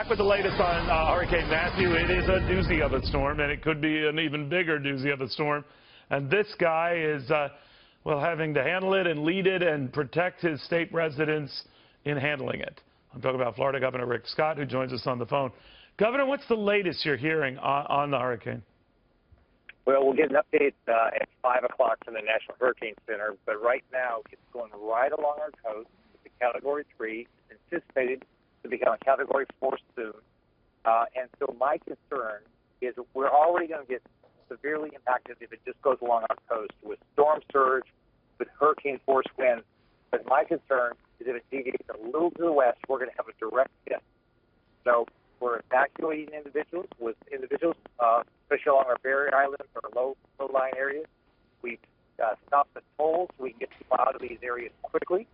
back with the latest on Hurricane Matthew. It is a doozy of a storm, and it could be an even bigger doozy of a storm. And this guy is, well, having to handle it and lead it and protect his state residents in handling it. I'm talking about Florida Governor Rick Scott, who joins us on the phone. Governor, what's the latest you're hearing on the hurricane? Well, we'll get an update at 5 o'clock from the National Hurricane Center, but right now it's going right along our coast. It's a Category 3. It's anticipated to become a Category 4 soon. And so my concern is we're already going to get severely impacted if it just goes along our coast with storm surge, with hurricane force winds. But my concern is if it deviates a little to the west, we're going to have a direct hit. So we're evacuating individuals, especially along our barrier islands or low-lying areas. We've stopped the tolls so we can get people out of these areas quickly.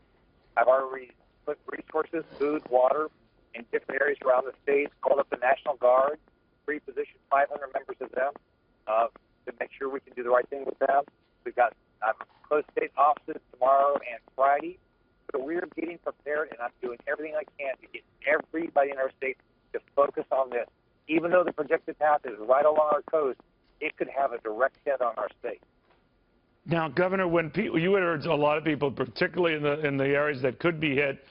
I've already put resources, food, water, in different areas around the state, called up the National Guard, pre-positioned 500 members of them to make sure we can do the right thing with them. We've got closed state offices tomorrow and Friday. So we're getting prepared, and I'm doing everything I can to get everybody in our state to focus on this. Even though the projected path is right along our coast, it could have a direct hit on our state. Now, Governor, when you urge a lot of people, particularly in the areas that could be hit,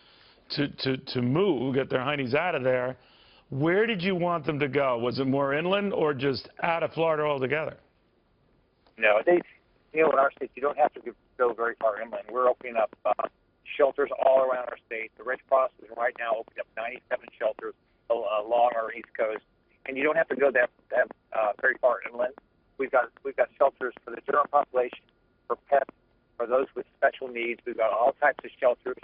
to move, get their heinies out of there, where did you want them to go? Was it more inland or just out of Florida altogether? No, in our state, you don't have to go very far inland. We're opening up shelters all around our state. The Red Cross is right now opening up 97 shelters along our east coast, and you don't have to go that very far inland. We've got shelters for the general population, for pets, for those with special needs. We've got all types of shelters,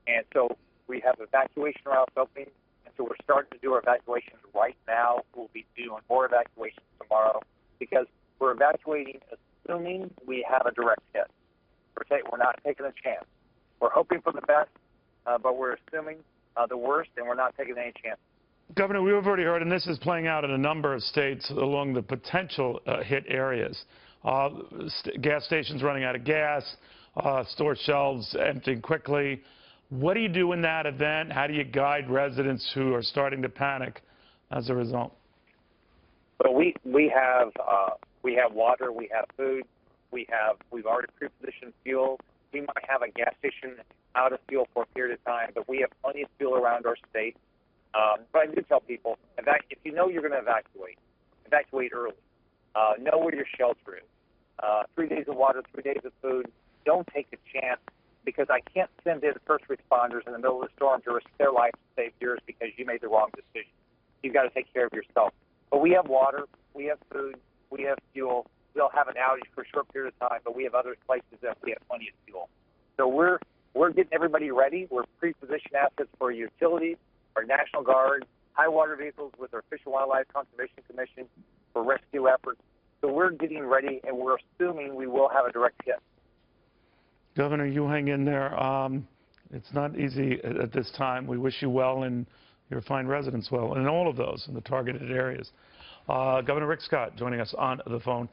and so we have evacuation routes opening, and so we're starting to do our evacuations right now. We'll be doing more evacuations tomorrow because we're evacuating assuming we have a direct hit. We're not taking a chance. We're hoping for the best, but we're assuming the worst, and we're not taking any chances. Governor, we've already heard, and this is playing out in a number of states along the potential hit areas. Gas stations running out of gas, store shelves emptying quickly. What do you do in that event? How do you guide residents who are starting to panic as a result? Well, we have water, we have food, we've already pre-positioned fuel. We might have a gas station out of fuel for a period of time, but we have plenty of fuel around our state. But I do tell people, if you know you're going to evacuate early. Know where your shelter is. 3 days of water, 3 days of food. Don't take a chance, because I can't send in first responders in the middle of the storm to risk their life to save yours because you made the wrong decision. You've got to take care of yourself. But we have water, we have food, we have fuel. We'll have an outage for a short period of time, but we have other places that we have plenty of fuel. So we're getting everybody ready. We're pre-positioned assets for utilities, our National Guard, high water vehicles with our Fish and Wildlife Conservation Commission for rescue efforts. So we're getting ready, and we're assuming we will have a direct hit. Governor, you hang in there. It's not easy at this time. We wish you well and your fine residents well, and all of those in the targeted areas. Governor Rick Scott joining us on the phone.